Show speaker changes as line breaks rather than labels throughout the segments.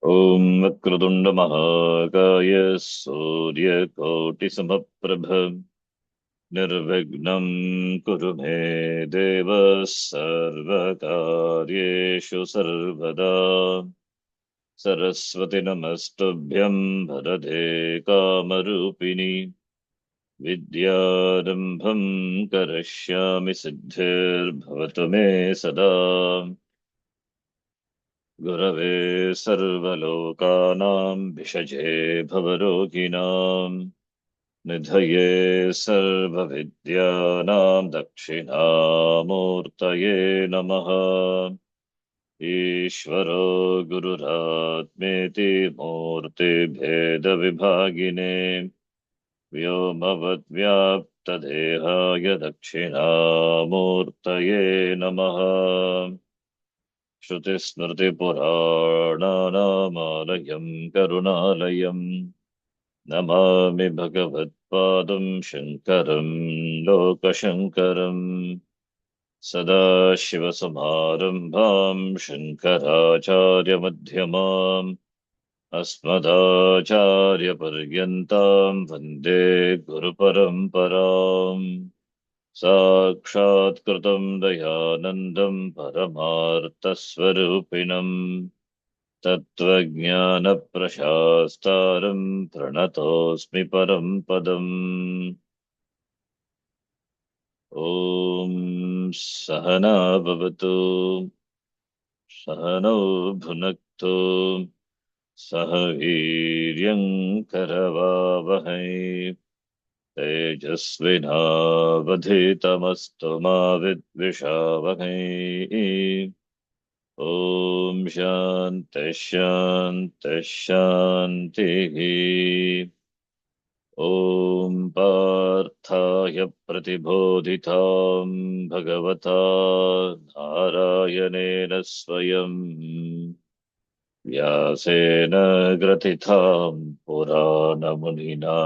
ॐ वक्रतुण्डमहाकाय सूर्यकोटिसमप्रभ निर्विघ्नं कुरु मे देव सर्वकार्येषु सर्वदा सरस्वति नमस्तुभ्यं वरदे कामरूपिणि विद्यारम्भं करिष्यामि सिद्धिर्भवतु मे सदा गुरवे सर्वलोकानां भिषजे भवरोगिणां निधये सर्वविद्यानां दक्षिणामूर्तये नमः। ईश्वरो गुरुरात्मेति मूर्तिभेदविभागिने व्योमवद्व्याप्तदेहाय दक्षिणामूर्तये नमः। श्रुतिस्मृतिपुराणानामालयं करुणालयं नमामि भगवत्पादं शङ्करं लोकशङ्करम् सदाशिवसमारम्भां शङ्कराचार्यमध्यमाम् अस्मदाचार्यपर्यन्तां वन्दे गुरुपरम्पराम् साक्षात्कृतं दयानन्दं परमार्थस्वरूपिणं तत्त्वज्ञानप्रशास्तारं प्रणतोऽस्मि परं पदम्। ॐ सहना भवतु सहनौ भुनक्तु सह वीर्यं करवावहै तेजस्विनावधीतमस्तु मा विद्विषावहै। ॐ शान्तिः शान्तिः शान्तिः। ॐ पार्थाय प्रतिबोधितां भगवता नारायणेन स्वयं व्यासेन ग्रथितां पुराणमुनिना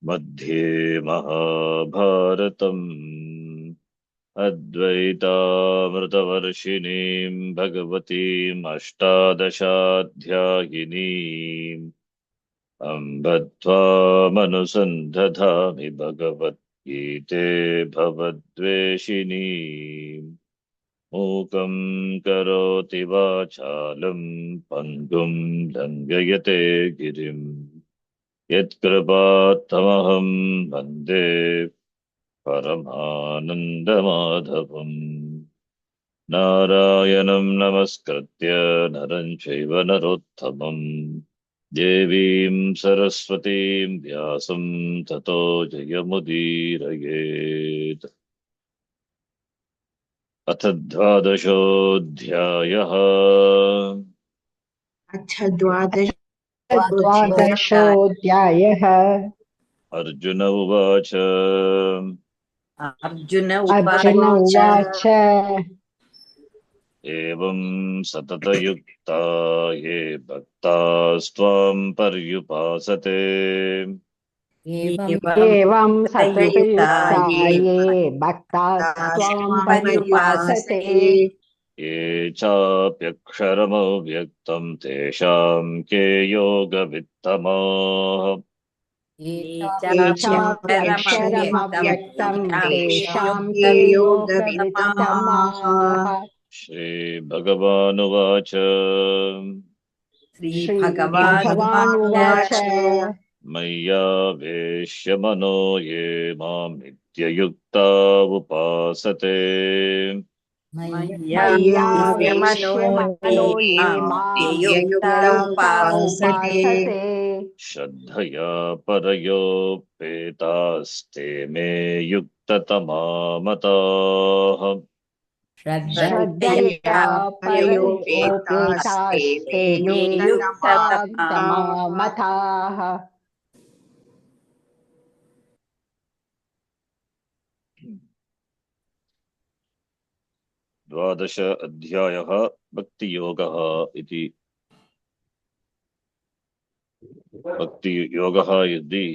मध्ये महाभारतम् अद्वैतामृतवर्षिणीं भगवतीम् अष्टादशाध्यायिनीम् अम्ब त्वामनुसन्दधामि भगवद्गीते भवद्वेषिणीम् मूकं करोति वाचालं पङ्गुं लङ्घयते गिरिम् यत्कृपात्तमहं वन्दे परमानन्दमाधवम्। नारायणं नमस्कृत्य नरं चैव नरोत्तमम् देवीं सरस्वतीं व्यासं ततो जयमुदीरयेत्। अथ द्वादशोऽध्यायः।
अथ द्वादश
द्वादशोऽध्यायः।
अर्जुन उवाच
अर्जुन
उवाच
एवं सततयुक्ता ये भक्तास्त्वां पर्युपासते
एवं सततयुक्ता ये भक्तास्त्वां पर्युपासते
ये चाप्यक्षरमव्यक्तं तेषां के योगवित्तमाः
ये चाप्यक्षरमव्यक्तं तेषां के योगवित्तमाः।
श्रीभगवानुवाच
श्रीभगवानुवाच
मय्यावेश्य मनो ये मां नित्ययुक्ता उपासते
मय्यावेश्य मनो ये मां नित्ययुक्ता उपासते
श्रद्धया परयोपेतास्ते मे युक्ततमा मताः
श्रद्धया परयोपेतास्ते मे युक्ततमा मताः।
द्वादश अध्यायः भक्तियोगः इति। भक्तियोगः इति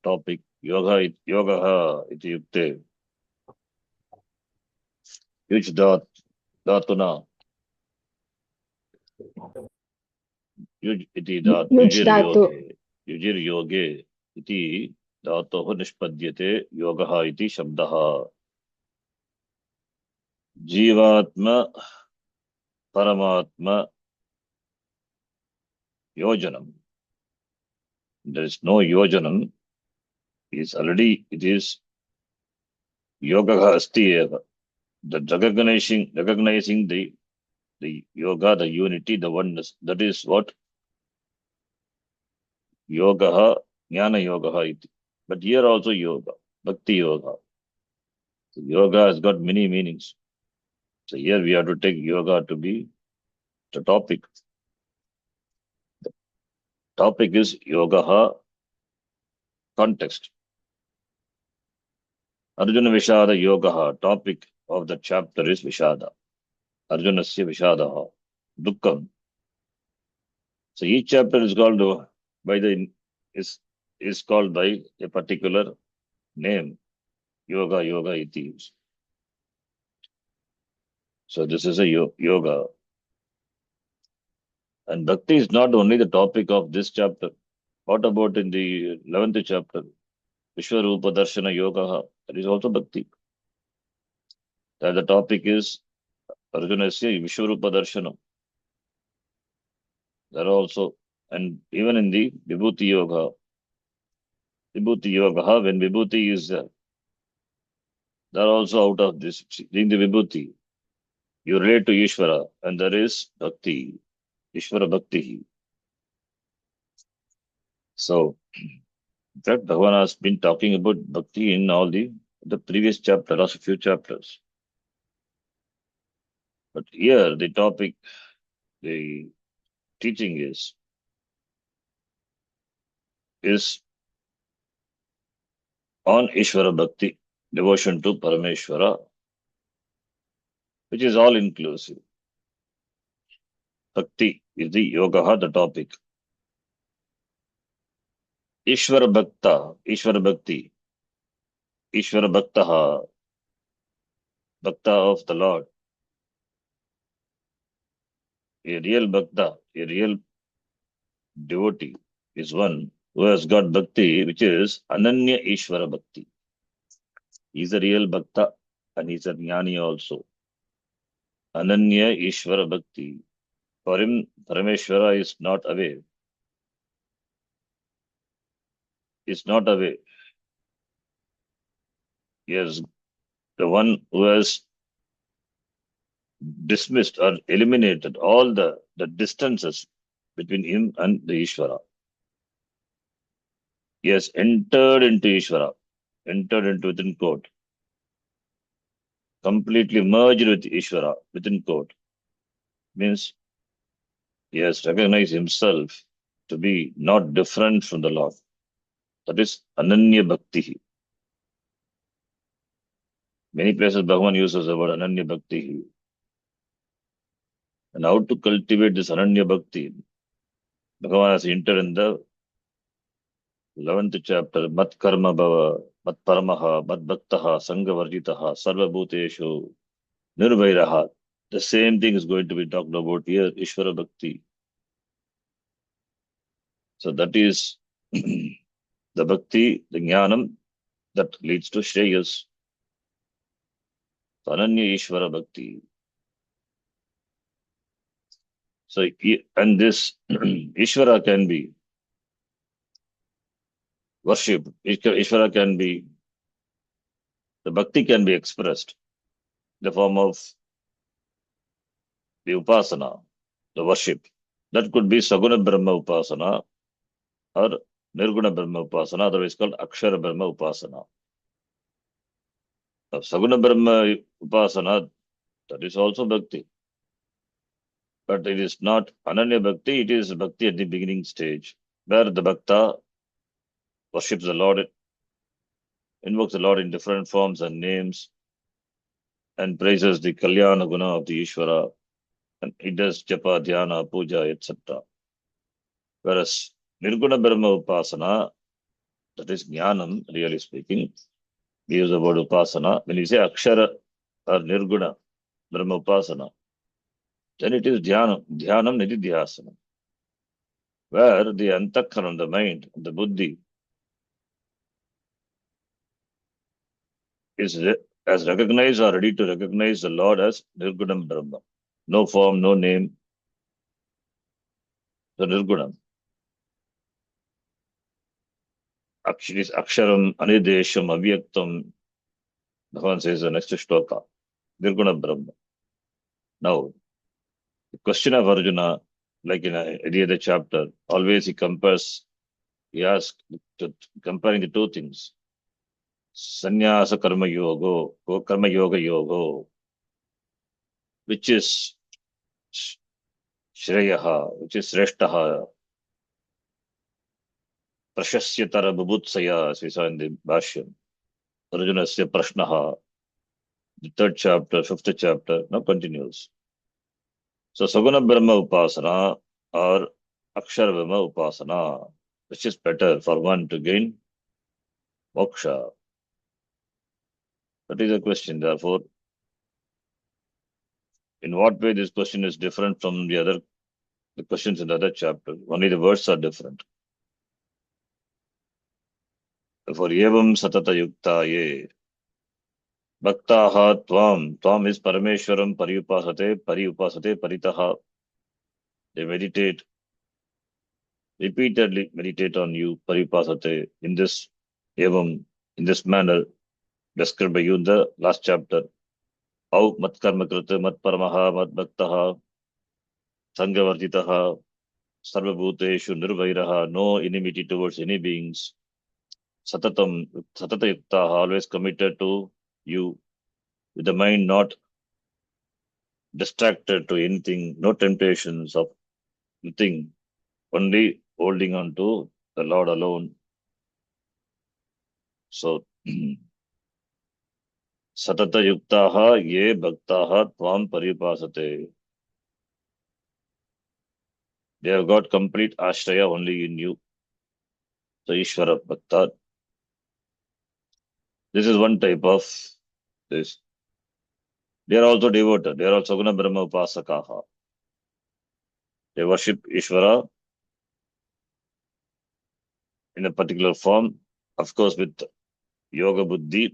टॉपिक। योगः इत्युक्ते युज् धातुना इति
युज् धातु
युजिर् योगे इति धातोः निष्पद्यते योगः इति शब्दः। जीवात्म परमात्म योजनम, there is no yojanam, it is yoga asti eva. That recognizing the yoga, the unity, the oneness, that is what yoga, jnana yoga iti. But here also yoga, bhakti yoga. So yoga has got many meanings. So here we have to take yoga to be the topic. The topic is yoga context. Arjuna Vishada Yoga, topic of the chapter is Vishada. Arjunasya Vishadaha, Dukkam. So each chapter is called by the is called by a particular name. Yoga, yoga iti. So this is a yoga. And bhakti is not only the topic of this chapter. What about in the 11th chapter? Vishwarupa Darshana Yoga. That is also bhakti. That the topic is Arjunasya Vishwarupa Darshana. That also, and even in the Vibhuti Yoga, when Vibhuti is there, they are also out of this. In the Vibhuti, you relate to Ishvara, and there is Bhakti, Ishvara Bhakti. So, in fact, Bhagavan has been talking about Bhakti in all the previous chapter, last few chapters. But here, the topic, the teaching is on Ishvara Bhakti, devotion to Parameshwara, which is all inclusive. Bhakti is the yoga, the topic. Ishvara Bhakti, Ishvara Bhaktaha, Bhakta of the Lord. A real Bhakta, a real devotee is one who has got Bhakti, which is Ananya Ishvara Bhakti. He is a real Bhakta and he is a Jnani also. Ananya Ishvara Bhakti. For him, Parameshwara is not away. Is not away. He is the one who has dismissed or eliminated all the distances between him and the Ishvara. He has entered into Ishvara, entered into within quote, completely merged with Ishvara within quote. Means he has recognized himself to be not different from the Lord. That is Ananya Bhakti. Many places Bhagavan uses the word Ananya Bhakti. And how to cultivate this Ananya Bhakti? Bhagavan has entered in the 11th chapter, Mat Karma Bhava, Mat Paramaha, Mat Bhaktaha, Sangha Varjitaha, Sarva Bhuteshu, Nirvairaha. The same thing is going to be talked about here, Ishvara Bhakti. So that is the Bhakti, the Jnanam that leads to Shreyas. Ananya Ishvara Bhakti. So, and this Ishvara can be worshipped. Ishvara can be, the Bhakti can be expressed in the form of the Upasana, the worship. That could be Saguna Brahma Upasana or Nirguna Brahma Upasana, otherwise called Akshara Brahma Upasana. Saguna Brahma Upasana, that is also Bhakti. But it is not Ananya Bhakti, it is Bhakti at the beginning stage, where the Bhakta worships the Lord, invokes the Lord in different forms and names, and praises the Kalyana Guna of the Ishvara, and he does Japa, Dhyana, Puja, etc. Whereas Nirguna Brahma Upasana, that is Jnanam, really speaking, we use the word Upasana. When you say Akshara or Nirguna Brahma Upasana, then it is dhyanam, dhyanam nididhyasana, where the antakkaram, the mind, the buddhi, is as recognized or ready to recognize the Lord as Nirgunam Brahma. No form, no name, the Nirgunam. Actually, Aksharam, Anidesham, Avyaktam, Bhagavan says the next shloka, Nirguna Brahma. Now, the question of Arjuna, like in any other chapter, always he asks, comparing the two things. Sannyasa karma yoga yogo, which is Shreyaha, which is Sreshtaha, Prashasyatara Bubutsaya, as we saw in the Bhashyam. Arjunasya Prashnaha, the third chapter, fifth chapter, now continues. So Saguna Brahma Upasana or Akshara Brahma Upasana, which is better for one to gain moksha? That is a question. Therefore, in what way this question is different from the questions in the other chapter? Only the words are different. For Evam Satata Yukta Ye Bhaktaha Tvam is Parameshwaram Pariupasate Paritaha. They repeatedly meditate on you, Paripasate, in this Evam, in this manner, described by you in the last chapter. Au mat karma krita, mat paramaha, mat bhaktaha, sangavarditaha, sarvabhuteshu nirvairaha, no enmity towards any beings. Satata yuktaha, always committed to you, with the mind not distracted to anything, no temptations of nothing, only holding on to the Lord alone. So, Satata yuktaha ye bhaktaha tvam paripasate. They have got complete ashraya only in you. So Ishvara Bhakta. This is one type of this. They are also devoted. They are also Guna Brahma Upasakaha. They worship Ishvara in a particular form, of course, with Yoga Buddhi.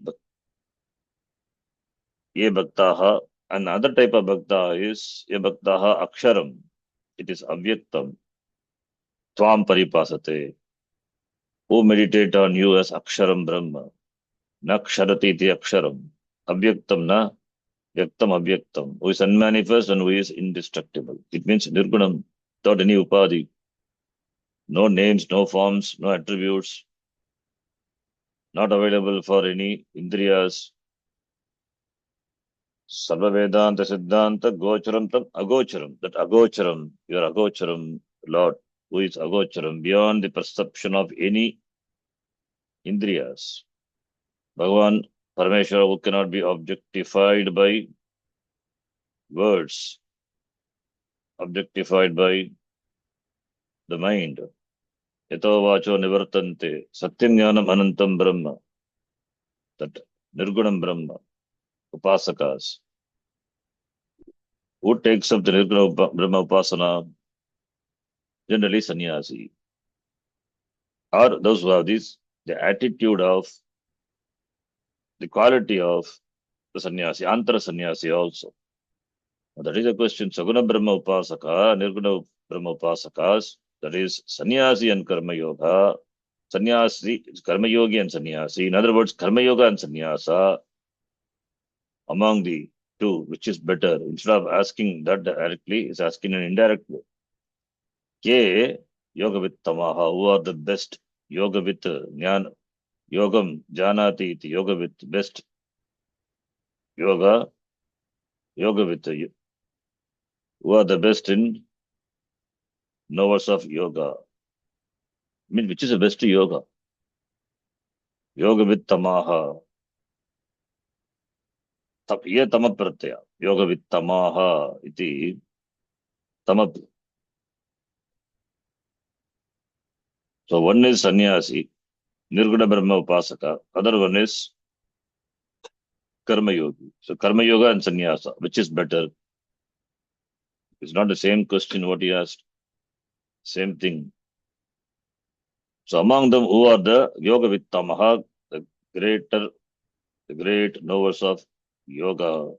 Ye Bhaktaha. Another type of Bhakta is Ye Bhaktaha Aksharam. It is Avyaktam. Tvam Paripasate. Who meditate on you as Aksharam Brahma. Na Ksharati iti Aksharam. Avyaktam na Vyaktam Avyaktam. Who is unmanifest and who is indestructible. It means Nirgunam, without any upadhi. No names, no forms, no attributes. Not available for any indriyas. Sarva Vedanta Siddhanta Gocharam Tam Agocharam. That Agocharam, your Agocharam, Lord, who is Agocharam, beyond the perception of any indriyas. Bhagavan Parameshwara, who cannot be objectified by words, objectified by the mind. Yato vacho nivartante, satyam jnanam anantam brahma. That Nirgunam Brahma, Upasakas. Who takes up the Nirguna Brahma Upasana? Generally sannyasi. Or those who have the attitude of, the quality of the sannyasi, antara sannyasi also. Now that is a question. Saguna Brahma Upasaka, Nirguna Brahma Upasakas, that is sannyasi and karma yoga. Sannyasi is karma yogi and sannyasi. In other words, karma yoga and sannyasa, among the two, which is better? Instead of asking that directly, is asking in an indirect way. Ke yoga with tamaha, who are the best? Yoga with jnana, yogam janati iti, yoga with best. Yoga with who are the best in knowers of yoga. I mean, which is the best yoga? Yoga with tamaha. Ye tama pratyaya. Yoga with tamaha iti tamap. So one is sannyasi, Nirguna Brahma Upasaka. Other one is Karma Yogi. So Karma Yoga and Sannyasa, which is better? It's not the same question what he asked. Same thing. So among them who are the Yoga Vittamaha, the great knowers of yoga,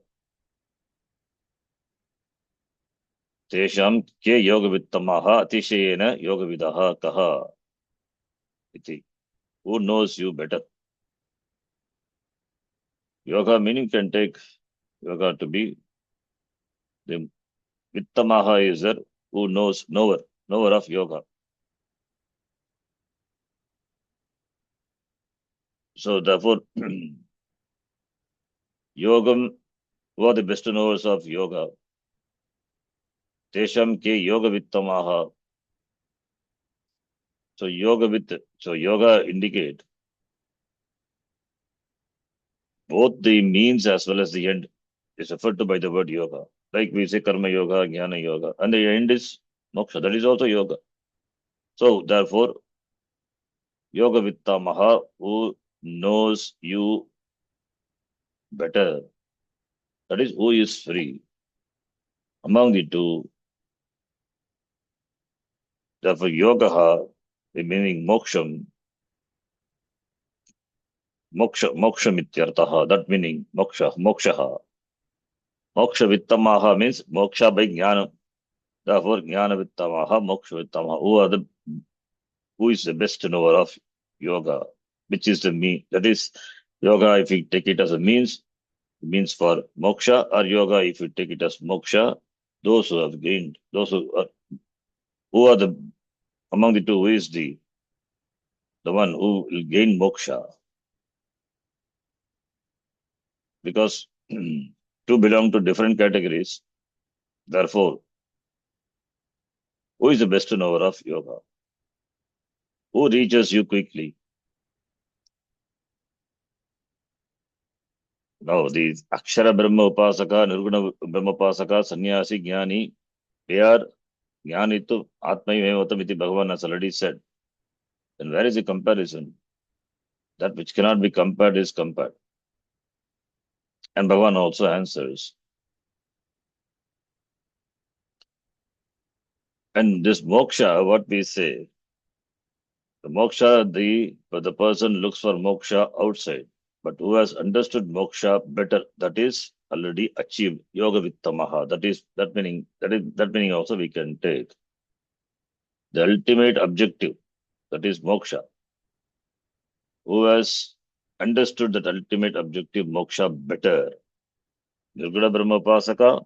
Tesham ke Yoga Vittamaha Atishayena Yoga Vidaha Kaha iti. Who knows you better? Yoga meaning can take yoga to be the Vittamaha is there who knows, knower of yoga. So therefore, Yogam, who are the best knowers of yoga? Tesham ke yoga vittamaha. So yoga indicate both the means as well as the end is referred to by the word yoga. Like we say karma yoga, jnana yoga, and the end is moksha. That is also yoga. So therefore, yoga vittamaha, who knows you better, that is who is free. Among the two, therefore yoga, the meaning moksha mityartaha, that meaning moksha. Moksha vittamaha means moksha by jnana. Therefore, jnana vittamaha, moksha vittamaha. Who is the best knower of yoga? Which is the mean? That is, yoga, if you take it as a means for moksha, or yoga, if you take it as moksha, those who have gained, who are the among the two, who is the one who will gain moksha? Because two belong to different categories. Therefore, who is the best knower of yoga? Who reaches you quickly? Now, these Akshara Brahma Upasaka, Nirguna Brahma Upasaka, Sannyasi, Jnani, they are Jnani to Atmayavatam iti Bhagavan has already said. Then where is the comparison? That which cannot be compared is compared. And Bhagavan also answers. And this moksha, what we say, the moksha, the person looks for moksha outside. But who has understood moksha better, that is already achieved. Yoga Vittamaha. That meaning also we can take. The ultimate objective, that is moksha. Who has understood that ultimate objective moksha better? Nirguna Brahma Upasaka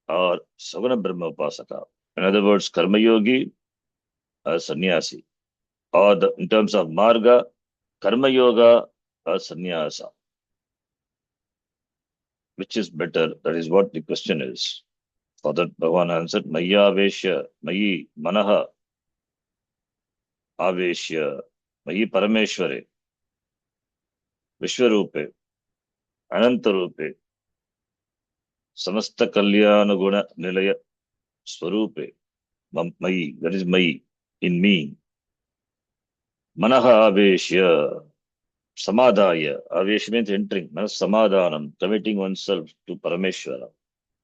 or Saguna Brahma Upasaka. In other words, Karma Yogi or Sannyasi. Or in terms of Marga, Karma Yoga or Sannyasa. Which is better? That is what the question is. For that, Bhagavan answered, Maya Aveshya, Mayi Manaha Aveshya, Mayi Parameshware, Vishwarupe, Anantarupe, Samasta Kalyana Guna Nilaya Swarupe, Mayi, that is Mayi, in me. Manaha Aveshya, Samadhaya, Aveshya means entering, Manas Samadhanam, committing oneself to Parameshwara,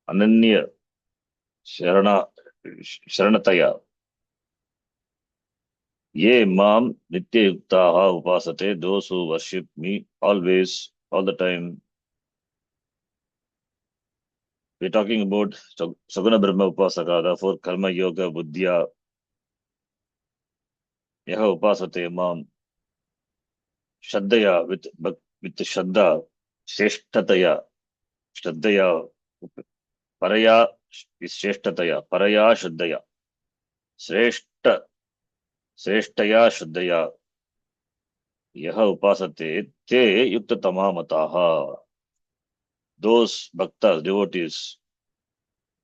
Ananya, Sharanataya, Ye mam nitya yuktaha upasate, those who worship me always, all the time. We're talking about Saguna Brahma Upasaka, therefore Karma Yoga Buddhya, Yaha Upasate mam, Shaddaya, with Shadda, Shreshtataya, Shaddaya, Paraya is Shreshtataya, Paraya Shaddaya, Shreshta, Sreshtaya Shaddaya, Yaha Upasate, Te Yukta Tamamataha. Those bhaktas, devotees,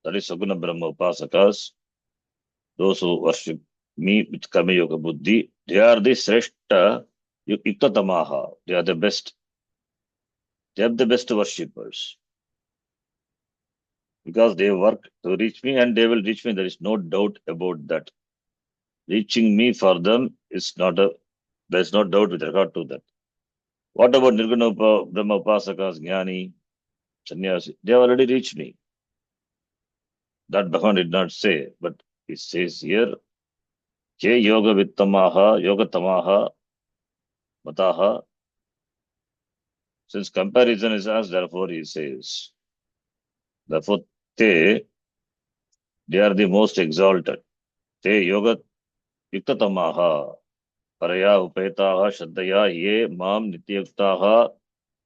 that is Saguna Brahma Upasakas, those who worship me with Karma Yoga Buddhi, they are the Sreshta Yuktatamaha. They are the best. They are the best worshippers. Because they work to reach me and they will reach me. There is no doubt about that. Reaching me for them is there is no doubt with regard to that. What about Nirguna Brahma Upasakas, Jnani, Sannyasi? They have already reached me. That Bhagavan did not say, but he says here, Ke yoga vittamaha, yoga tamaha, mataha. Since comparison is asked, therefore he says, therefore they are the most exalted. Te yoga yuktatamaha, paraya upetaha, shraddaya, ye mam nityuktaha,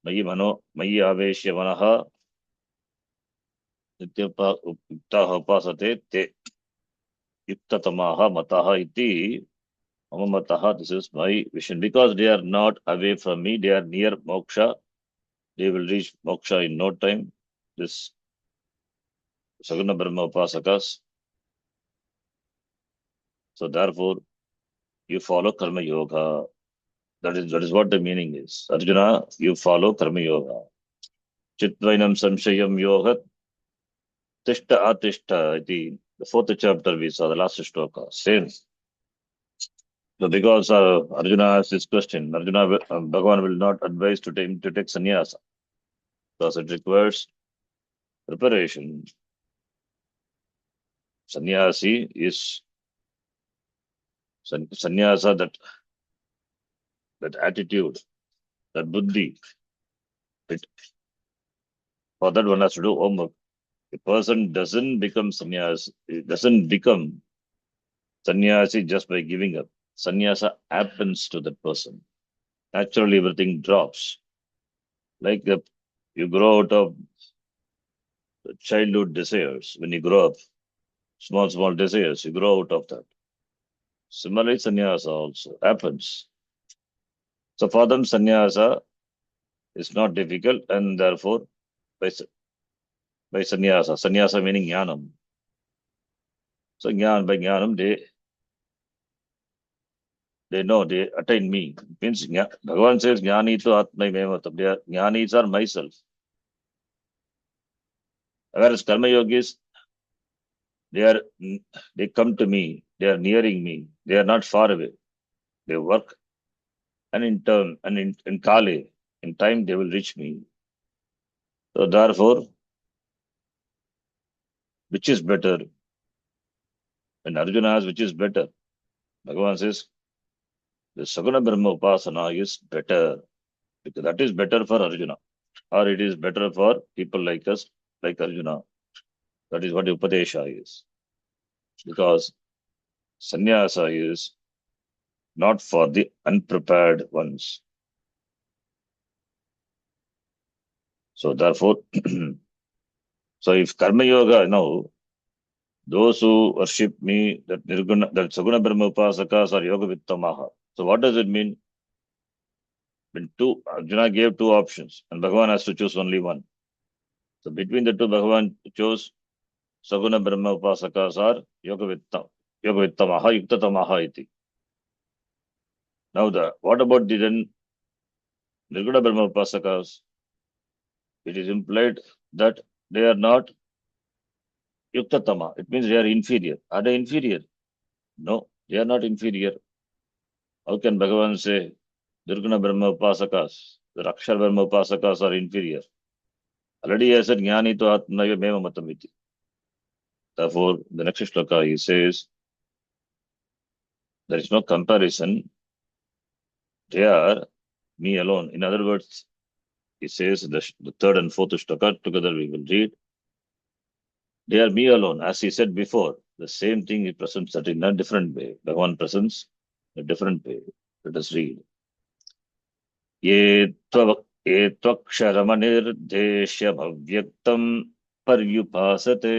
mayi aveshya manaha, nityuktaha upasate, te yuktatamaha mataha iti. Mamamataha, this is my vision. Because they are not away from me, they are near moksha. They will reach moksha in no time. This Saguna Brahma Upasakas. So therefore, you follow Karma Yoga. That is what the meaning is. Arjuna, you follow Karma Yoga. Chitvainam Samshayam Yoga Tishta Atishta. The fourth chapter we saw, the last shloka. Same. So because Arjuna asked this question, Bhagavan will not advise to take sannyasa because it requires preparation. Sannyasi is sannyasa, that attitude, that buddhi. For that one has to do homework. A person doesn't become sannyasi just by giving up. Sannyasa happens to that person. Naturally, everything drops. Like you grow out of childhood desires. When you grow up, small desires, you grow out of that. Similarly, sannyasa also happens. So for them, sannyasa is not difficult, and therefore, by sannyasa meaning jnanam. So by jnanam, they know, they attain me. Means Bhagavan says, Jnani to Atmai Mematam. Jnanis are myself. Whereas Karma Yogis, they come to me, they are nearing me, they are not far away. They work, and in Kale, in time they will reach me. So therefore, which is better? When Arjuna asks which is better, Bhagavan says, the Saguna Brahma Upasana is better. Because that is better for Arjuna. Or it is better for people like us, like Arjuna. That is what Upadesha is. Because sannyasa is not for the unprepared ones. So therefore, so if Karma Yoga, now, those who worship me, that Saguna Brahma Upasakas are Yoga Vittamaha. So what does it mean? When Arjuna gave two options, and Bhagavan has to choose only one. So between the two, Bhagavan chose Saguna Brahma Upasakas are Yoga Vittamaha, Yuktatamaha iti. Now, what about the then Nirguna Brahma Upasakas? It is implied that they are not Yuktatama. It means they are inferior. Are they inferior? No, they are not inferior. How can Bhagavan say Nirguna Brahma Upasakas, the Akshar Brahma Upasakas are inferior? Already he has said Jnani to Atmaya Meva Matamiti. Therefore, the next shloka he says there is no comparison. They are me alone. In other words, he says the third and fourth shloka together we will read. They are me alone. As he said before, the same thing he presents that in a different way. Bhagavan presents a different way. Let us read. ये त्वक्षरमनिर्देश्य भव्यक्तं पर्युपासते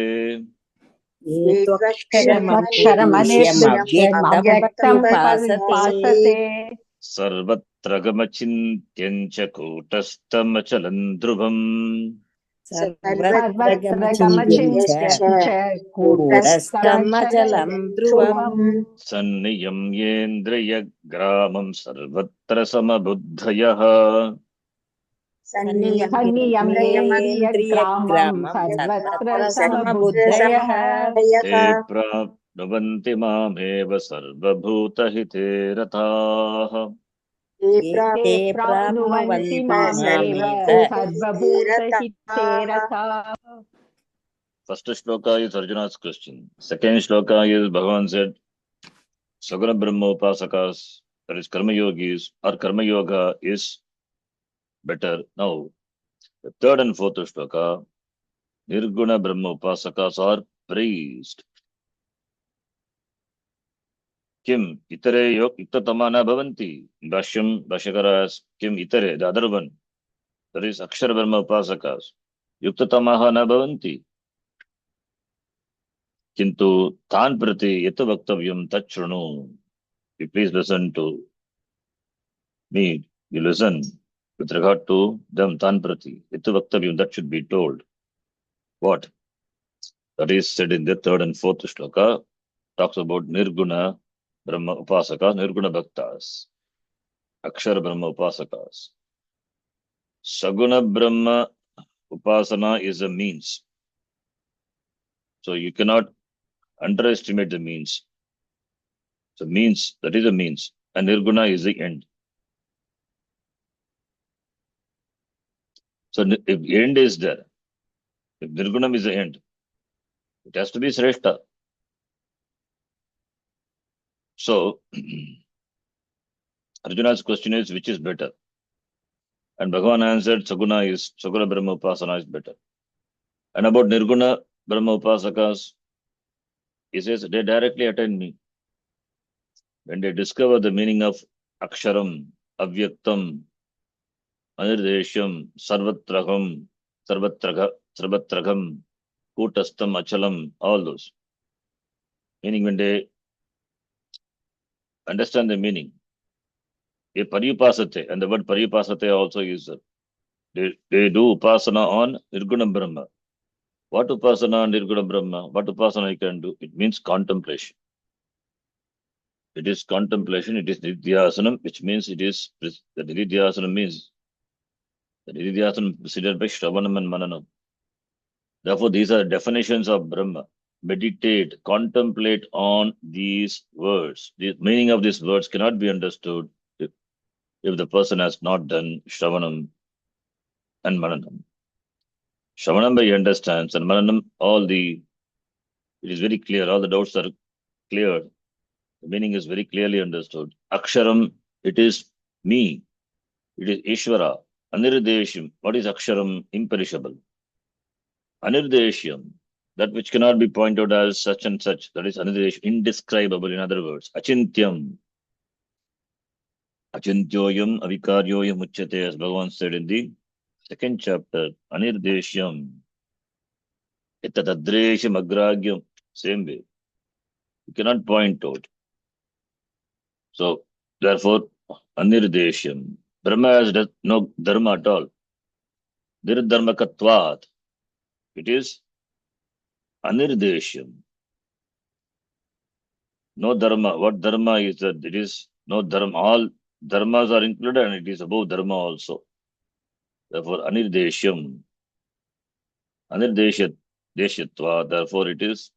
एकक्षरमनिर्देश्यमव्यक्तं पर्युपासते
सर्वत्र गमचिन्त्यं च कूटस्थमचलं ध्रुवम्
सर्वत्र गमचिन्त्यं च कूटस्थमचलं ध्रुवम्
सन्नियम्येन्द्रियग्रामं सर्वत्र समबुद्धयः
सन्नियम्येन्द्रियग्रामं सर्वत्र समबुद्धयः
ते प्राप्नुवन्ति मामेव सर्वभूतहिते रताः
ते प्राप्नुवन्ति मामेव सर्वभूतहिते रताः
First shloka is Arjuna's question. Second shloka is Bhagavan said, Saguna Brahma Upasakas, that is Karma Yogis or Karma Yoga is better. Now, the third and fourth shloka, Nirguna Brahma Upasakas are praised. Kim itare yok itatamana bhavanti. Bhashyam Bhashyakaras Kim itare, the other one, that is Akshara Brahma Upasakas. Yuktatamaha na bhavanti. Kintu tan prati yata vaktavyam tachranu. You please listen to me. You listen with regard to them tan prati. Yata vaktavyam, that should be told. What? That is said in the third and fourth shloka. Talks about Nirguna Brahma Upasakas, Nirguna Bhaktas, Akshara Brahma Upasakas. Saguna Brahma Upasana is a means. So you cannot underestimate the means. So means, that is a means. And Nirguna is the end. So if end is there, if Nirgunam is the end, it has to be Sreshta. So Arjuna's question is, which is better? And Bhagavan answered, Saguna Brahma Upasana is better. And about Nirguna Brahma Upasakas, he says, they directly attain me. When they discover the meaning of Aksharam, Avyaktam, Anirdesham, Sarvatragam, Kutastam, Achalam, all those. Meaning when they understand the meaning, they paripasate, and the word paripasate also is they do upasana on Nirguna Brahma. What upasana on Nirguna Brahma? What upasana you can do? It means contemplation. It is contemplation, it is Nidhyasanam, which means it is, the Nidhyasanam means, the Nidhyasanam preceded by Shravanam and Mananam. Therefore, these are definitions of Brahma. Meditate, contemplate on these words. The meaning of these words cannot be understood if the person has not done Shravanam and Mananam. Shravanam he understands, and Mananam, it is very clear, all the doubts are cleared. The meaning is very clearly understood. Aksharam, it is me. It is Ishvara. Anirudesham, what is Aksharam? Imperishable. Anirudeshyam, that which cannot be pointed out as such and such, that is Anirudesham, indescribable, in other words. Achintyam. Achintyoyam avikaryoyam uchyate, as Bhagavan said in the second chapter. Anirudeshyam. Etadadresham agragyam. Same way. You cannot point out. So, therefore, Anirudeshyam. Brahma has no dharma at all. Nirdharmakatvat. It is Anirudeshyam. No dharma. What dharma is that? It is no dharma. All dharmas are included and it is above dharma also. Therefore, Anirudeshyam. Deshyatva. Therefore, it is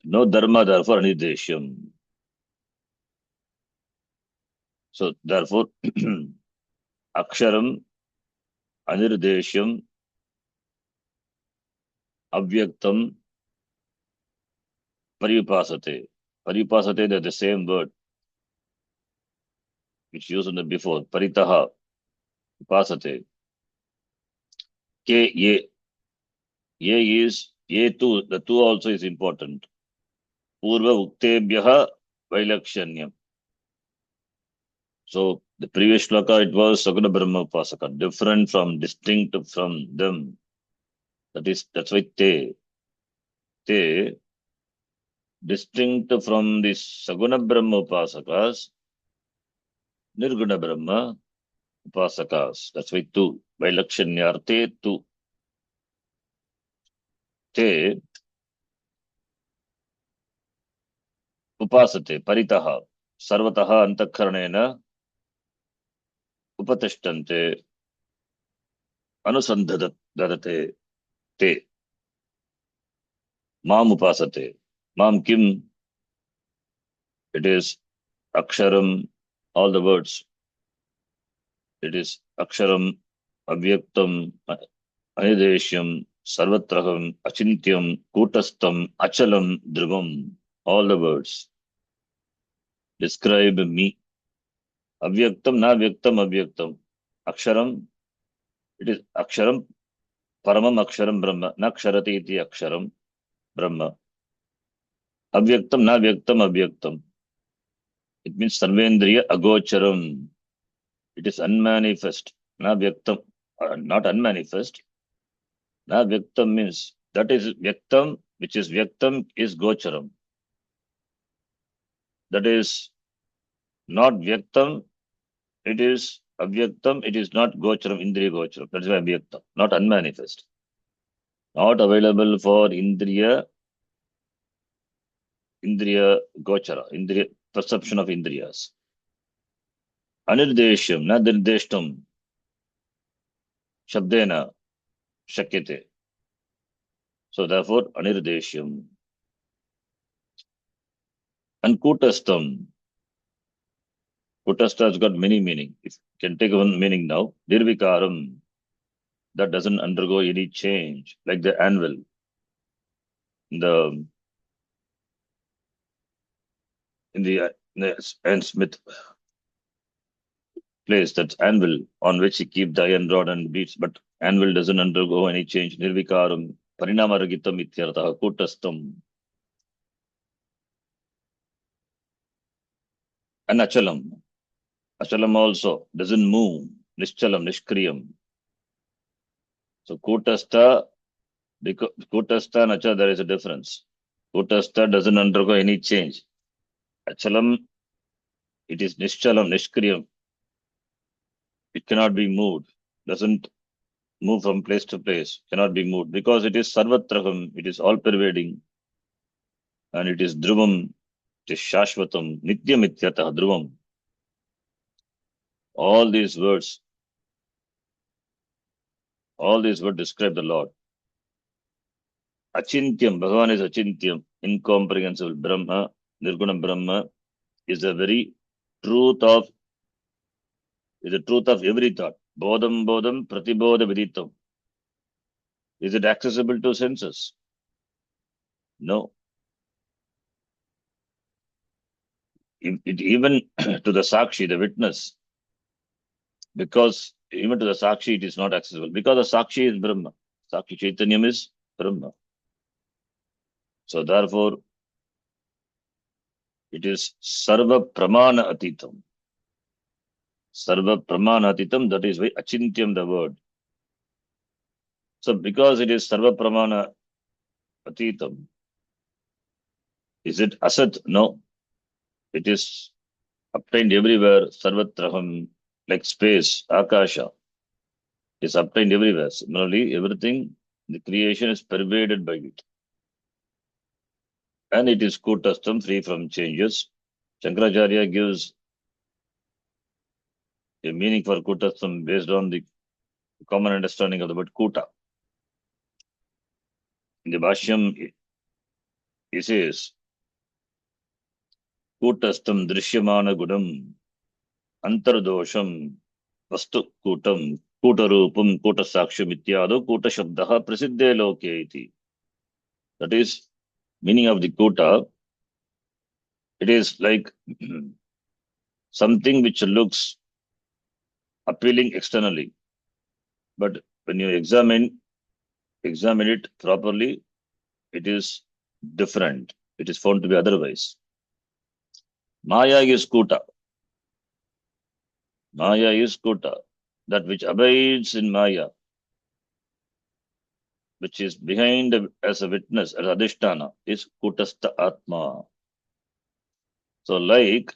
no dharma, therefore Anirudeshyam. So, therefore, Aksharam, Anirudeshyam, Avyaktam, Paripasate. Paripasate, they're the same word which used in the before. Paritaha, Pasate. Ke, ye. Ye is, ye too, the two also is important. Purva Uktebhyaha Vailakshanyam. So, the previous shloka, it was Saguna Brahma Upasaka, different from, distinct from them. That's why te, distinct from the Saguna Brahma Upasakas, Nirguna Brahma Upasakas. That's why tu, Vailakshanyarte tu. Te, Upasate, Paritaha, Sarvataha Antakharanena, Upatishthante, Anusandhadate, te, Mam Upasate. Mam Kim, it is Aksharam, all the words. It is Aksharam, avyaktam, anideshyam, sarvatraham, achintyam, kutastam, achalam, dhruvam. All the words describe me. Avyaktam, na vyaktam, avyaktam. Aksharam, it is aksharam, paramam aksharam brahma. Na ksharati iti aksharam brahma. Avyaktam, na vyaktam, avyaktam. It means sarvendriya agocharam. It is unmanifest. Na vyaktam, not unmanifest. Na vyaktam means that is vyaktam, which is vyaktam is gocharam. That is not vyaktam, it is avyaktam, it is not gocharam, indriya gocharam. That is why avyaktam, not unmanifest. Not available for indriya gochara, indriya perception of indriyas. Anirdeshyam, na nirdeshtam, shabdena, shakyate. So therefore, anirdeshyam. And kutastam. Kutastha has got many meaning. If you can take one meaning now, nirvikaram, that doesn't undergo any change, like the anvil. In the Iron Smith place, that's anvil on which he keep the iron rod and beats, but anvil doesn't undergo any change. Nirvikaram, parinamaragitam ityartha, kutastam. And achalam. Achalam also doesn't move. Nishchalam, nishkriyam. So kutastha, because kutastha and acha, there is a difference. Kutastha doesn't undergo any change. Achalam, it is nishchalam, nishkriyam. It cannot be moved. Doesn't move from place to place, cannot be moved because it is sarvatraham, it is all pervading, and it is dhruvam, it is shashvatam, nityam ityatah dhruvam. All these words describe the Lord. Achintyam, Bhagavan is achintyam, incomprehensible. Brahma, Nirguna Brahma is the very truth of every thought. Bodham, pratibodha viditam. Is it accessible to senses? No. Even to the Sakshi, the witness, because even to the Sakshi it is not accessible, because the Sakshi is Brahma. Sakshi Chaitanyam is Brahma. So therefore, it is Sarva Pramana Atitam. Sarva Pramana Atitam, that is why Achintyam the word. So because it is Sarva Pramana Atitam, is it Asat? No. It is obtained everywhere, Sarvatraham, like space, Akasha. Is obtained everywhere. Similarly, everything, the creation is pervaded by it. And it is kutastam, free from changes. Shankaracharya gives a meaning for kutastam based on the common understanding of the word kuta. In the Bhashyam, he says, kutastam drishyamana gudam, antardosham, vastu kutam, kutarupam, kutasaksham ityado, kuta shabdaha prasiddhe loke iti. That is, meaning of the kuta, it is like something which looks appealing externally. But when you examine it properly, it is different. It is found to be otherwise. Maya is kuta. Maya is kuta. That which abides in Maya, which is behind as a witness, as adhisthana, is kutastha atma. So like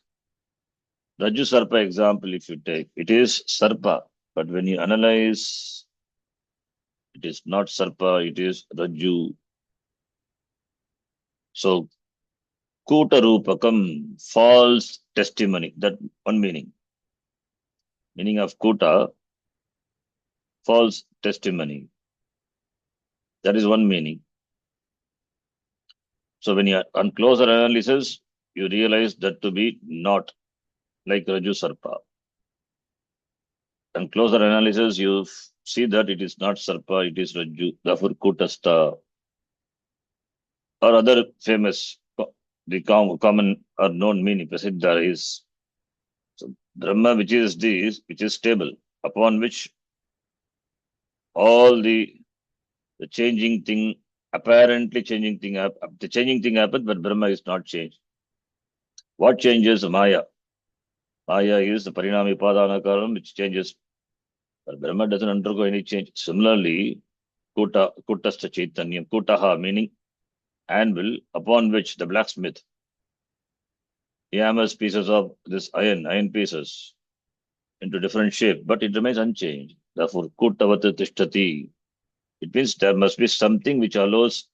Raju Sarpa example, if you take, it is Sarpa. But when you analyze, it is not Sarpa, it is Raju. So Kuta Rupakam, false testimony. That one meaning. Meaning of Kuta, false testimony. That is one meaning. So when you are on closer analysis, you realize that to be not like Raju Sarpa. On closer analysis, you see that it is not Sarpa, it is Rajju, therefore Kutastha, or other famous, the common or known meaning, Prasiddha is so Brahma, which is stable, upon which all the changing thing, apparently changing thing, the changing thing happens, but Brahma is not changed. What changes? Maya. Maya is the Parinami Padana Karam, which changes. But Brahma doesn't undergo any change. Similarly, Kutastha Chaitanyam, Kutaha, meaning anvil, upon which the blacksmith he hammers pieces of this iron pieces into different shape, but it remains unchanged. Therefore, Kutavata Tishtati. It means there must be something which allows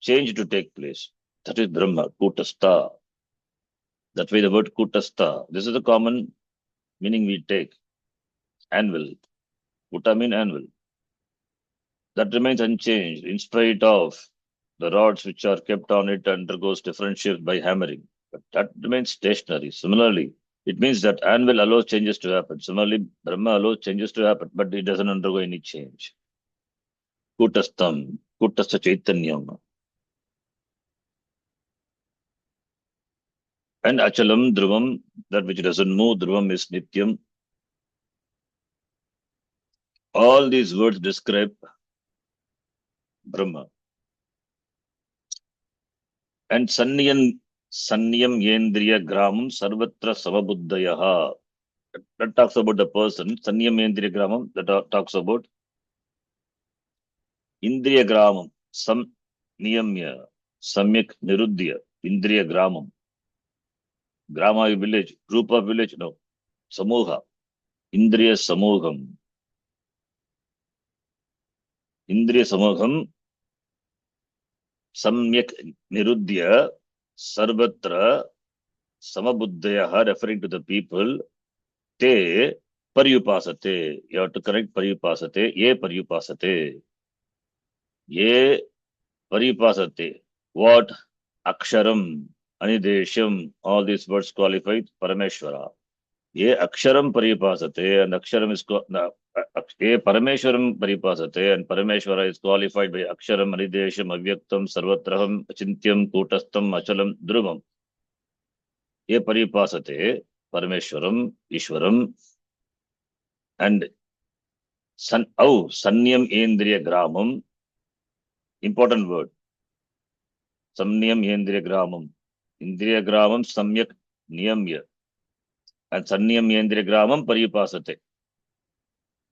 change to take place. That is Brahma, Kutastha. That way the word Kutastha. This is the common meaning we take. Anvil. Kuta mean anvil. That remains unchanged in spite of the rods which are kept on it undergoes different shapes by hammering. But that remains stationary. Similarly, it means that anvil allows changes to happen. Similarly, Brahma allows changes to happen, but it doesn't undergo any change. Kutastham, Kutastha Chaitanyam. And Achalam, Dhruvam, that which doesn't move, Dhruvam is Nityam. All these words describe Brahma. And Sanyam Yendriya Gramam Sarvatra Savabuddhayaha. That talks about the person. Sanyam Yendriya Gramam, that talks about Indriya Gramam. Sam Niyamya. Samyak Nirudya. Indriya Gramam. Grama village. Group of village. No. Samoha. Indriya Samoham. Indriya Samoham. Samyak Nirudya. Sarvatra Samabuddhayaha, referring to the people. Te Paryupasate. You have to correct Paryupasate. Ye Paryupasate. Ye Paryupasate. What? Aksharam, Anidesham, all these words qualified Parameshwara. Ye Aksharam Paryupasate, and Aksharam is Ye Parameshwaram Paryupasate, and Parameshwara is qualified by Aksharam, Anidesham, Avyaktam, Sarvatraham, Achintyam, Kutastam, Achalam, Dhruvam. Ye Paryupasate, Parameshwaram, Ishwaram, and Sanyam Endriya Gramam, important word. Samnyam Yendriya Gramam. Indriya Gramam Samyak Niyamya. And Sanyam Yendriya Gramam Paryupasate.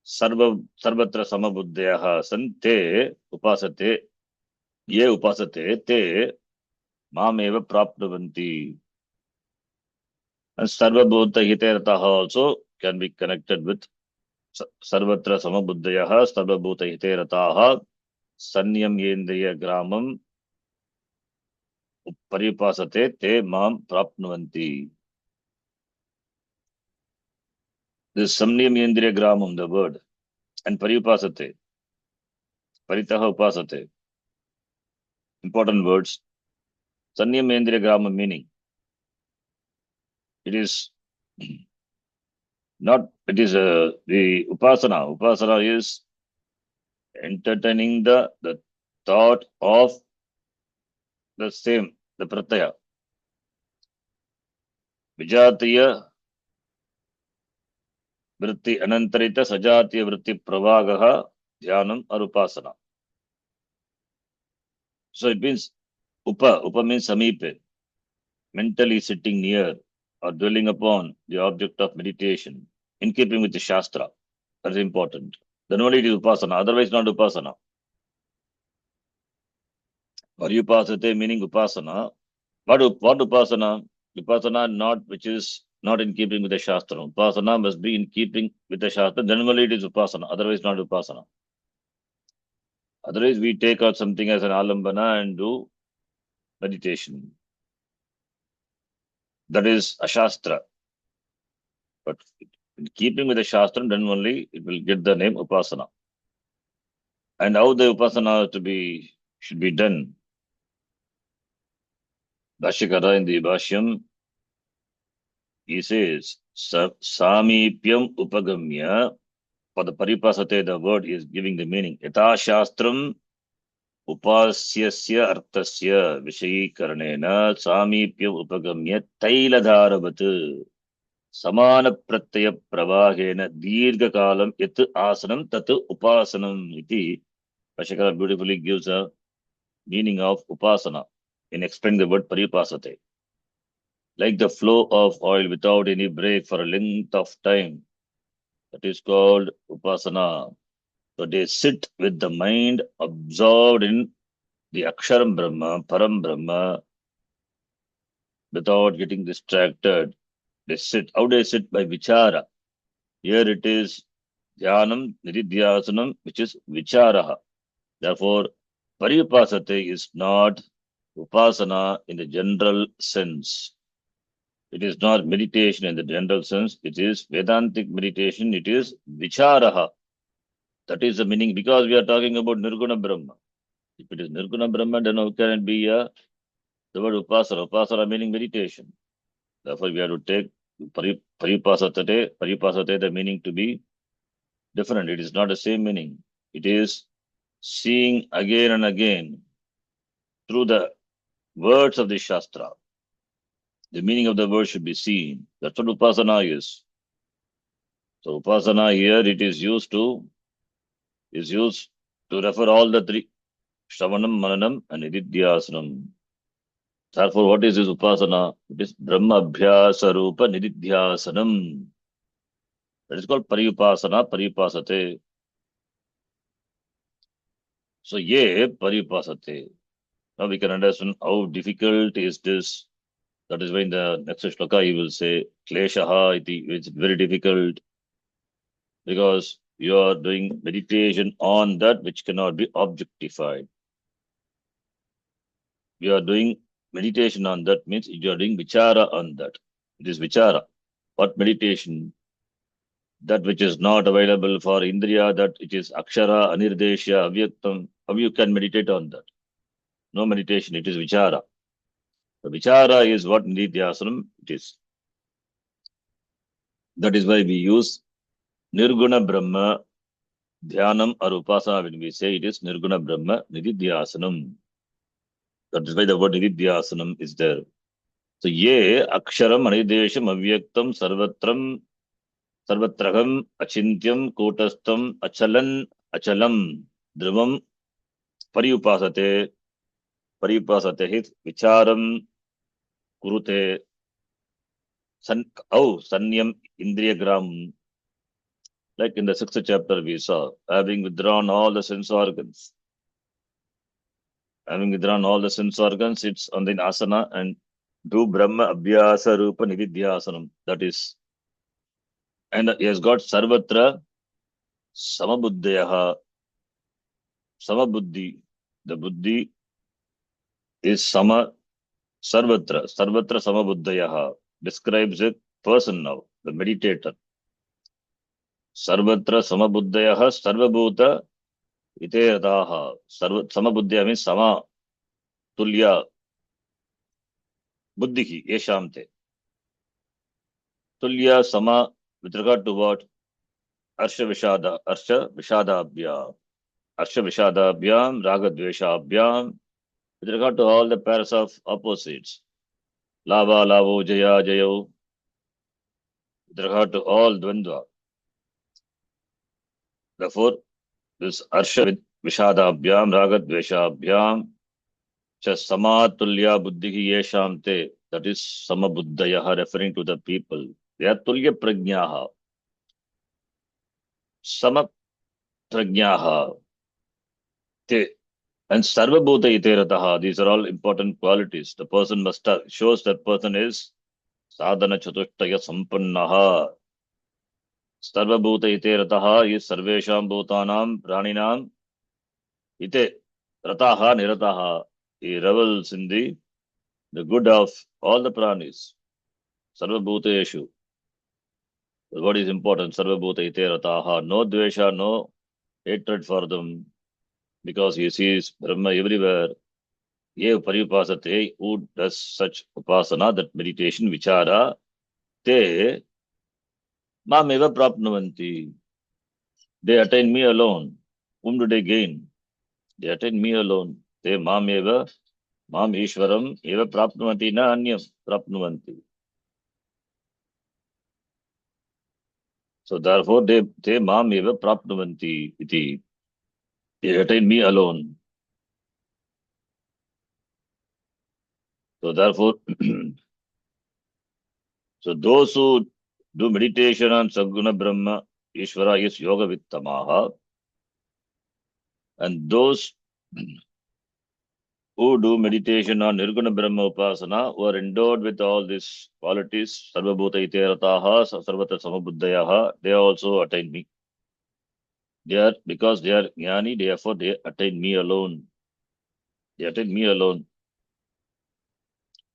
Sarvatra Samabuddhayaha Sante Upasate. Ye Upasate Te Mameva Prapnavanti. And Sarvabhuta Hiterataha also can be connected with Sarvatra Samabuddhayaha, Sarvabhuta Hiterataha, Sanyam Yendriya Gramam Paryupasate Te Mam Prapnavanti. This Samnyam Yendriya Gramam, the word, and Paryupasate, Paritaha Upasate. Important words. Sanyam Yendriya Gramam meaning. It is not, it is the Upasana. Upasana is entertaining the thought of the same, the Pratyaya. Vijatiya Vritti Anantarita Sajatiya Vritti Pravagaha Dhyanam or Upasana. So it means Upa means Samipe, mentally sitting near or dwelling upon the object of meditation in keeping with the Shastra. That's important. Then only it is Upasana, otherwise not Upasana. Paryupasate meaning Upasana. What Upasana? Upasana not which is not in keeping with the Shastra. Upasana must be in keeping with the Shastra. Generally it is Upasana, otherwise not Upasana. Otherwise we take out something as an alambana and do meditation. That is a Shastra. But in keeping with the Shastra, then only it will get the name Upasana. And how the Upasana should be done. Bhashyakara in the Bhashyam, he says, Samipyam Upagamya For the paripasate, the word is giving the meaning. Yata shastram upasyasya arthasya vishayikaranena samipya upagamya tailadharavat samana pratyaya pravahena dirghakalam yat asanam tat upasanam iti. Bhashyakara beautifully gives a meaning of upasana in explaining the word paripasate. Like the flow of oil without any break for a length of time, that is called upasana. So they sit with the mind absorbed in the Aksharam Brahma, Param Brahma, without getting distracted. They sit. How they sit? By vichara. Here it is dhyanam, nididhyasanam, which is vicharaha. Therefore, paripasate is not upasana in the general sense. It is not meditation in the general sense. It is Vedantic meditation. It is vicharaha. That is the meaning, because we are talking about Nirguna Brahma. If it is Nirguna Brahma, then how can it be the word upasana? Upasana meaning meditation. Therefore, we have to take paripasate, the meaning to be different. It is not the same meaning. It is seeing again and again through the words of the Shastra. The meaning of the word should be seen. That's what upasana is. So upasana here it is used to refer all the three: Shravanam, Mananam, and Nididhyasanam. Therefore, what is this upasana? It is Brahma Abhyasa Rupa Nididhyasanam. That is called Paripasana, Paripasate. So, ye Paripasate. Now we can understand how difficult is this. That is why in the next shloka he will say, Kleshaha iti. It's very difficult because you are doing meditation on that which cannot be objectified. You are doing meditation on that means you are doing vichara on that. It is vichara. What meditation? That which is not available for Indriya, that it is Akshara, Anirdeshya, Avyaktam. How you can meditate on that? No meditation, it is Vichara. The Vichara is what Nidhyasanam it is. That is why we use Nirguna Brahma, Dhyanam or Upasana when we say it is Nirguna Brahma, Nidhyasanam. That is why the word Nidhyasanam is there. So, ye Aksharam, Anirdesham, Avyaktam, Sarvatraham, Achintyam, Kotastam, Achalam, Dhruvam, Paripasate hit vicharam kurute sanyam indriyagram. Like in the 6th chapter we saw, having withdrawn all the sense organs. Having withdrawn all the sense organs, it's on the asana and do Brahma Abhyasa Rupa Nididhyasanam. That is, and he has got Sarvatra Samabuddhayaha. Samabuddhi. The Buddhi is Sarvatra Samabuddhayaha. Describes a person now, the meditator. Sarvatra Samabuddhayaha Sarvabhuta Iterataha. Samabuddhya means Sama Tulya Buddhihi Yeshamte. Tulya Sama with regard to what? Arsha Vishadabhyam. Arsha Vishadabhyam, Raga Dveshabhyam. With regard to all the pairs of opposites. Lava, Lavo, Jaya, Jayo. With regard to all Dvandva. Therefore, this Arsha with Vishadabhyam, Raga Dveshabhyam. Samatulya Buddhihi Yeshamte. That is Samabuddhayaha, referring to the people. They are Tulya Prajnaha. Sama Prajnaha. Te. And Sarvabhuta Iterataha. These are all important qualities. The person must have, shows that person is Sadhana Chatushtaya Sampannaha. Sarvabhuta Iterataha is Sarvesham Bhutanam Praninam Ite Rataha Nirataha. He revels in the good of all the pranis. Sarvabhuteshu. What is important? Sarvabhuta ite rataha. No dvesha, no hatred for them. Because he sees Brahma everywhere. Ye paripasate, who does such upasana, that meditation, vichara, te mameva prapnuvanti. They attain me alone. Whom do they gain? They attain me alone. They mam eva, mam ishwaram eva prapnuvanti na anyam prapnuvanti. So therefore they mam eva prapnuvanti iti. They attain me alone. So therefore, so those who do meditation on Saguna Brahma, Ishvara is Yoga Vittamaha, and those who do meditation on Nirguna Brahma Upasana, who are endowed with all these qualities, Sarvabhuta Iterataha, Sarvatra Samabuddhayaha, they also attain me. They are, because they are Jnani, therefore they attain me alone. They attain me alone.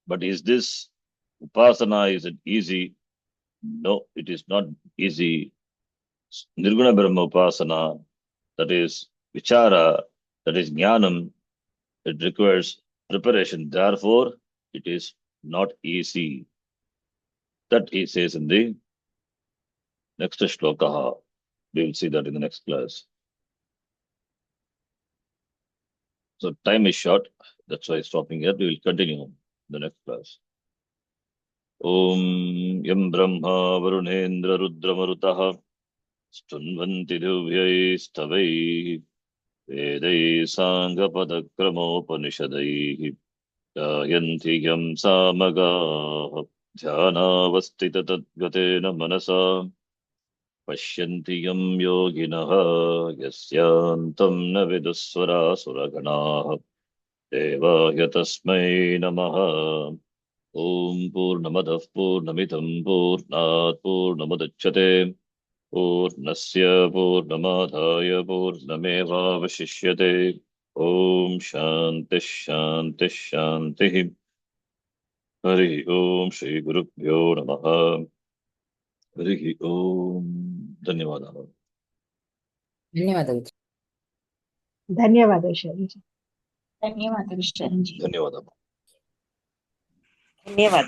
But is this Upasana, is it easy? No, it is not easy. Nirguna Brahma Upasana, that is Vichara, that is Jnanam, it requires preparation. Therefore, it is not easy. That he says in the next shloka. We will see that in the next class. So time is short. That's why stopping here. We will continue in the next class. Om Yam Brahma Varunendra Rudra Marutaha Stunvanti Divyai Stavai Vedai Sangha Padakramopanishadai Yanti Yam Samaga Dhyanavastita Tadgatena Manasa Pashyanti Yam Yoginaha Yasyantam Navidusvara Suraganaha Devaya Tasmai Namaha Om Purnamadav Purnamidam Purnat Purnamudachyate Purnasya Purnamadhaya Purnameva Vashishyate Om Shanti Shanti Shanti Hari Om Shri Gurubhyo Namaha Hari Om Dhanyavadaha
ಧನ್ಯವಾದಗಳು.
ಧನ್ಯವಾದ ಶರಣಜಿ.
ಧನ್ಯವಾದಗಳು ಶರಣಜಿ.
ಧನ್ಯವಾದ.
ಧನ್ಯವಾದ.